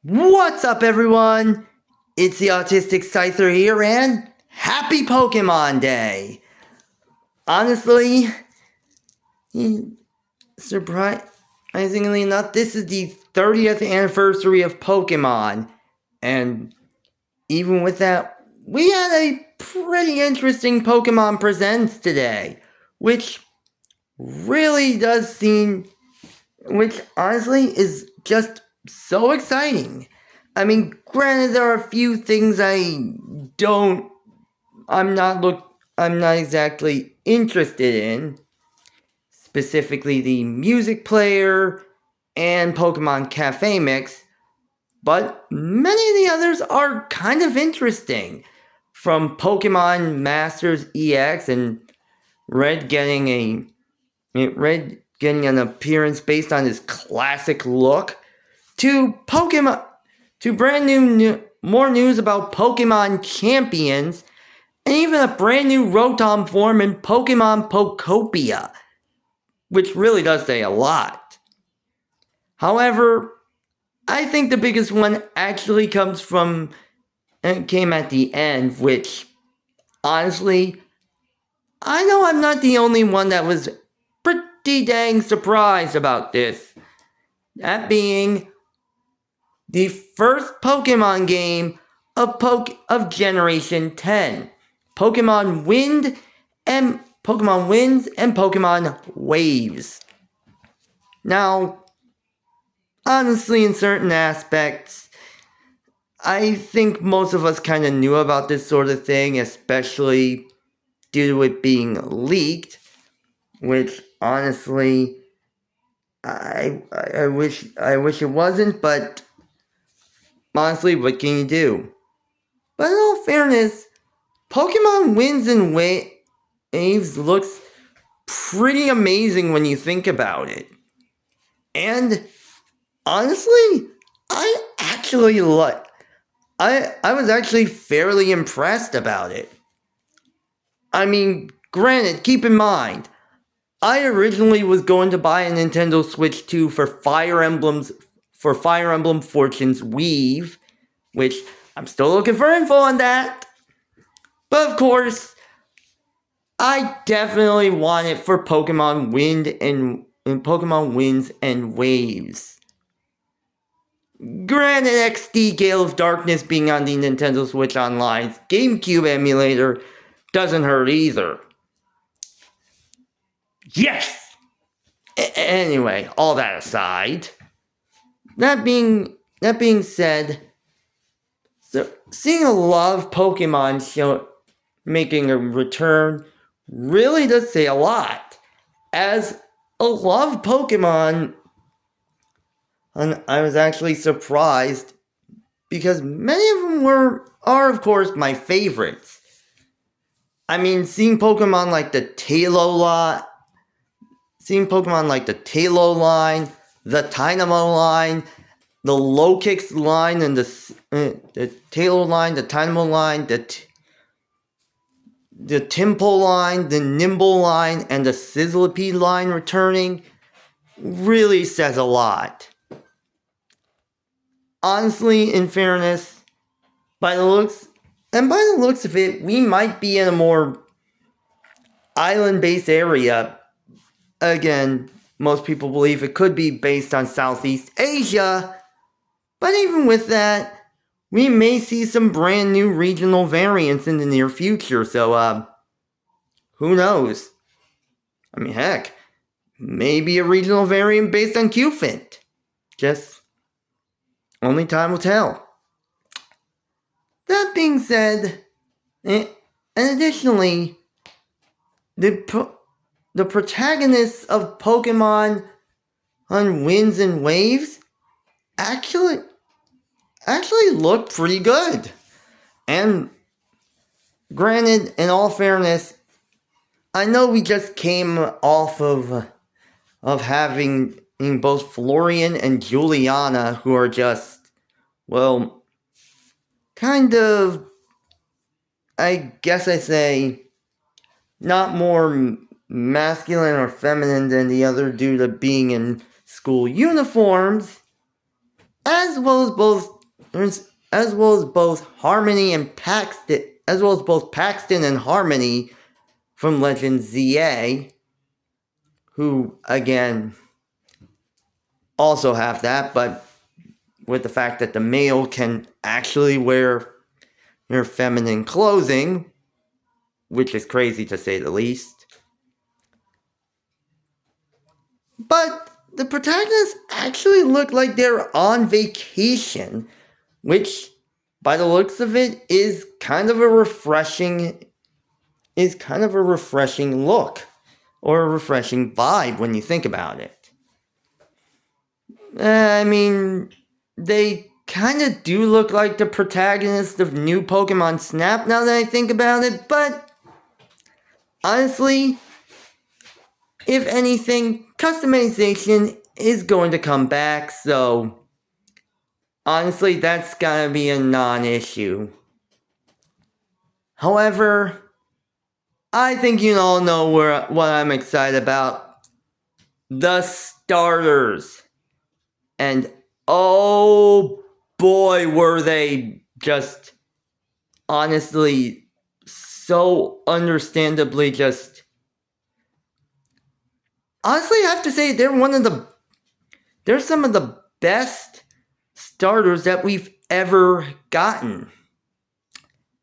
What's up, everyone? It's the Autistic Scyther here, and happy Pokemon Day! Honestly, surprisingly enough, this is the 30th anniversary of Pokemon, and even with that, we had a pretty interesting Pokemon Presents today, which honestly is just so exciting. I mean, granted, there are a few things I'm not exactly interested in, specifically the music player and Pokemon Cafe Mix, but many of the others are kind of interesting. From Pokemon Masters EX and Red getting an appearance based on his classic look, to more news about Pokemon Champions, and even a brand new Rotom form in Pokemon Pokopia, which really does say a lot. However, I think the biggest one actually came at the end, which, honestly, I know I'm not the only one that was pretty dang surprised about this. That being the first Pokemon game of Generation 10, Pokémon Winds and Pokémon Waves. Now, honestly, in certain aspects, I think most of us kind of knew about this sort of thing, especially due to it being leaked, which honestly, I wish it wasn't, but honestly, what can you do? But in all fairness, Pokemon Winds and Waves looks pretty amazing when you think about it. And honestly, I was actually fairly impressed about it. I mean, granted, keep in mind, I originally was going to buy a Nintendo Switch 2 for Fire Emblem Fortune's Weave, which I'm still looking for info on that. But of course, I definitely want it for Pokemon Pokemon Winds and Waves. Granted, XD Gale of Darkness being on the Nintendo Switch Online's GameCube emulator doesn't hurt either. Yes! Anyway, all that aside, that being said, so seeing a lot of Pokemon making a return really does say a lot. As a lot of Pokemon, and I was actually surprised because many of them are of course my favorites. I mean, seeing Pokemon like the Tailo line, the Tynamo line, the Lokix line, and the Tailo line, the Tynamo line, the Timpo line, the Nimble line, and the Sizzlipede line returning really says a lot. Honestly, in fairness, by the looks of it, we might be in a more island-based area. Again, most people believe it could be based on Southeast Asia, but even with that, we may see some brand new regional variants in the near future, so, who knows? I mean, heck, maybe a regional variant based on Qfint. Just only time will tell. That being said, and additionally, the protagonists of Pokemon on Winds and Waves actually look pretty good. And granted, in all fairness, I know we just came off of having both Florian and Juliana, who are just, well, kind of, I guess I say, not more masculine or feminine than the other due to being in school uniforms, as well as both as well as both Harmony and Paxton, as well as both Paxton and Harmony from Legend ZA, who again also have that, but with the fact that the male can actually wear their feminine clothing, which is crazy to say the least. But the protagonists actually look like they're on vacation, which, by the looks of it, is kind of a refreshing look, or a refreshing vibe when you think about it. I mean, they kind of do look like the protagonists of new Pokemon Snap now that I think about it, but honestly, if anything, customization is going to come back, so honestly, that's gotta be a non-issue. However, I think you all know what I'm excited about. The starters. And oh boy, were they just honestly so understandably just... Honestly, I have to say they're some of the best starters that we've ever gotten.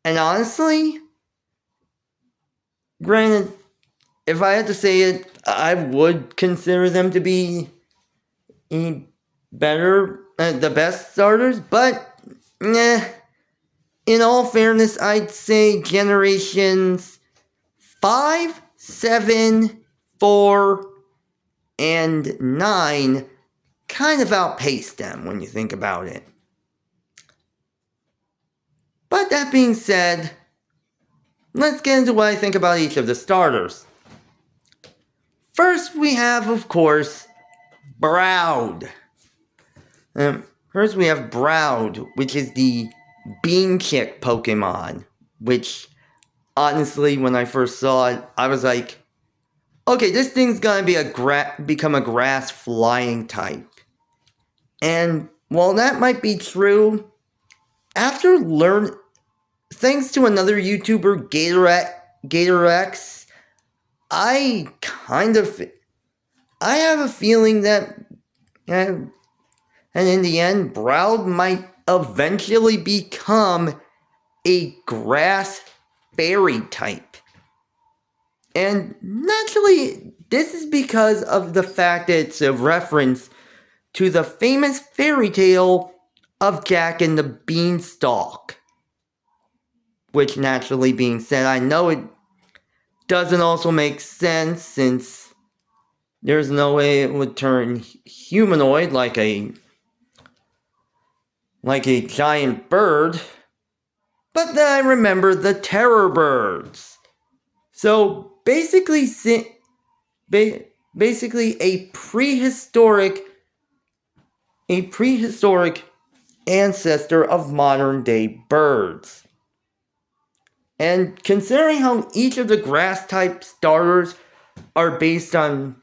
And honestly, granted, if I had to say it, I would consider them to be the best starters, but in all fairness, I'd say generations 5, 7, 4, and 9 kind of outpaced them when you think about it. But that being said, let's get into what I think about each of the starters. First, we have, of course, Broud. First, we have Broud, which is the Bean Chick Pokemon, which, honestly, when I first saw it, I was like, okay, this thing's gonna become a grass flying type. And while that might be true, thanks to another YouTuber, GatorX, I have a feeling that, and in the end, Broud might eventually become a grass fairy type. And naturally, this is because of the fact that it's a reference to the famous fairy tale of Jack and the Beanstalk. Which, naturally being said, I know it doesn't also make sense since there's no way it would turn humanoid like a giant bird. But then I remember the terror birds. So basically a prehistoric ancestor of modern day birds. And considering how each of the grass type starters are based on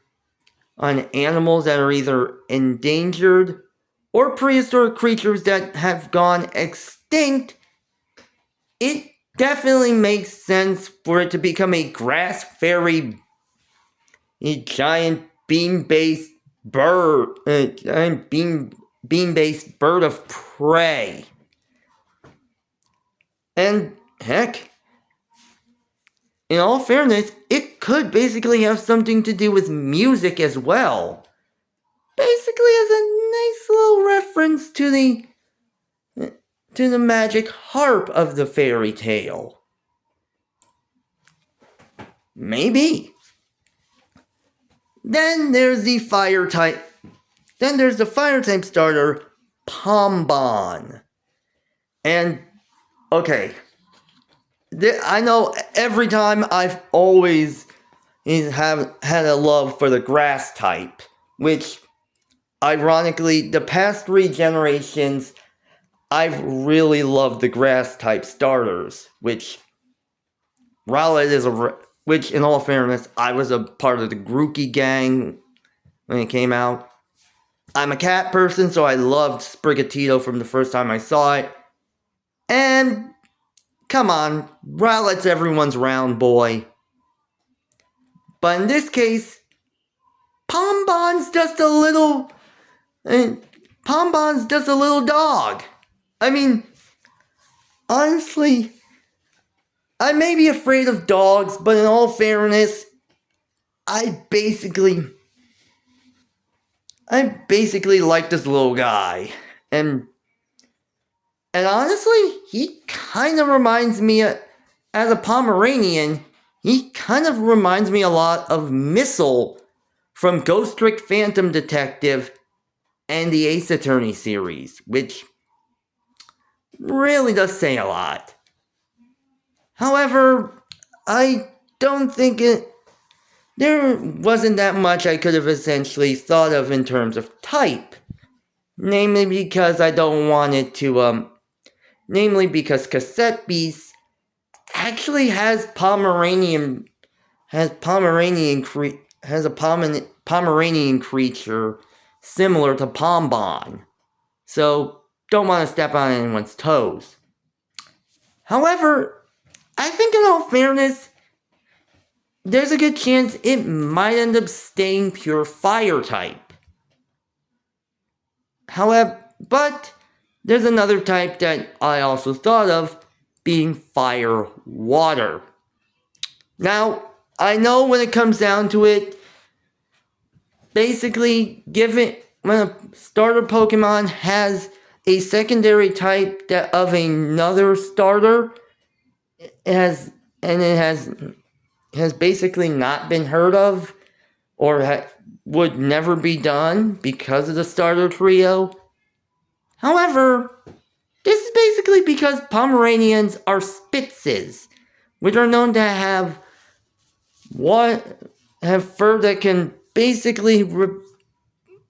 animals that are either endangered or prehistoric creatures that have gone extinct, it definitely makes sense for it to become a grass fairy, a giant bean-based bird, bean-based bird of prey. And heck, in all fairness, it could basically have something to do with music as well. Basically as a nice little reference to the magic harp of the fairy tale. Maybe. Then there's the fire type starter, Pombon. And, okay, I know every time I've always had a love for the grass type, which, ironically, the past 3 generations, I've really loved the grass type starters, which in all fairness, I was a part of the Grookey gang when it came out. I'm a cat person, so I loved Sprigatito from the first time I saw it. And come on, Rowlet's everyone's round boy. But in this case, Pombon's just a little... Pombon's just a little dog. I mean, honestly, I may be afraid of dogs, but in all fairness, I basically like this little guy. And honestly, he kind of reminds me, as a Pomeranian, he kind of reminds me a lot of Missile from Ghost Trick Phantom Detective and the Ace Attorney series, which really does say a lot. However, I don't think there wasn't that much I could have essentially thought of in terms of type. Namely because I don't want it to, namely because Cassette Beast actually has a Pomeranian creature similar to Pombon. So, don't want to step on anyone's toes. However, I think in all fairness, there's a good chance it might end up staying pure fire type. However, but there's another type that I also thought of, being fire water. Now, I know when it comes down to it, basically, when a starter Pokemon has a secondary type that of another starter, it has basically not been heard of, or would never be done because of the starter trio. However, this is basically because Pomeranians are Spitzes, which are known to have fur that can basically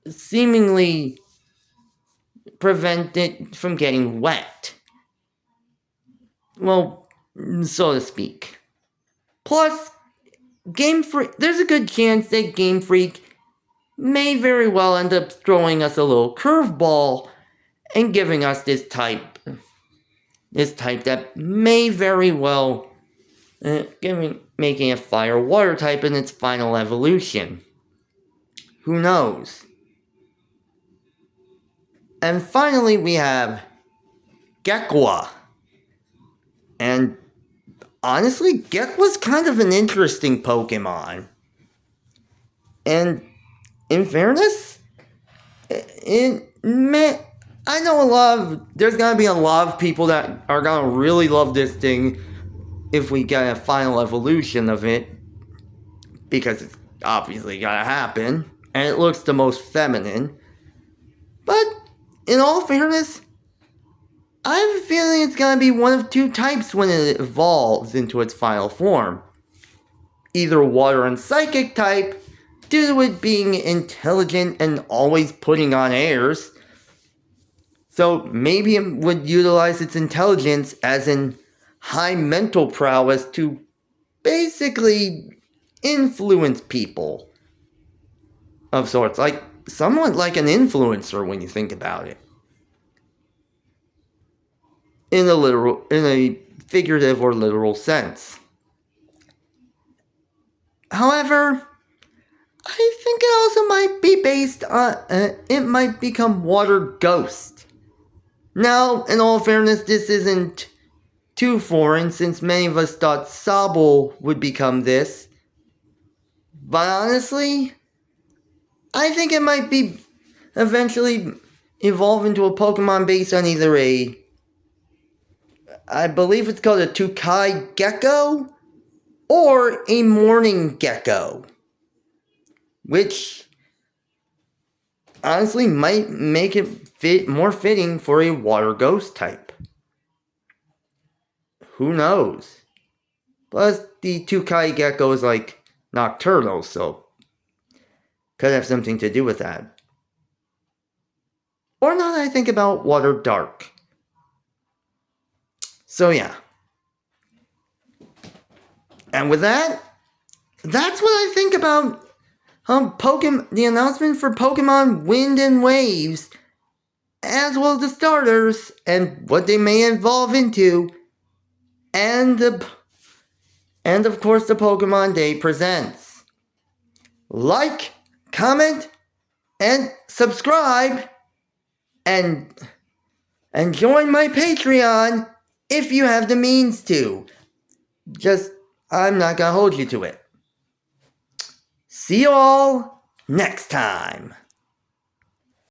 seemingly prevent it from getting wet. Well, so to speak. Plus, there's a good chance that Game Freak may very well end up throwing us a little curveball and giving us this type that may very well making a fire water type in its final evolution. Who knows? And finally we have Gekwa. And honestly, Gekwa's kind of an interesting Pokemon. And in fairness, I know there's gonna be a lot of people that are gonna really love this thing if we get a final evolution of it, because it's obviously gotta happen, and it looks the most feminine. But in all fairness, I have a feeling it's gonna be one of two types when it evolves into its final form. Either water and psychic type, due to it being intelligent and always putting on airs. So maybe it would utilize its intelligence as in high mental prowess to basically influence people of sorts, like somewhat like an influencer when you think about it, in a figurative or literal sense. However, I think it also might be based on it might become Water Ghost. Now, in all fairness, this isn't too foreign, since many of us thought Sobble would become this. But honestly, I think it might be eventually evolve into a Pokemon based on either I believe it's called a Tukai Gecko, or a Morning Gecko, which honestly might make it more fitting for a Water Ghost type. Who knows? Plus, the Tukai Gecko is like nocturnal, so could have something to do with that. Or now that I think about Water Dark. So yeah. And with that, that's what I think about the announcement for Pokemon Winds and Waves, as well as the starters and what they may evolve into, and of course the Pokemon Day Presents. Like, comment, and subscribe, and join my Patreon if you have the means to. I'm not gonna hold you to it. See you all next time.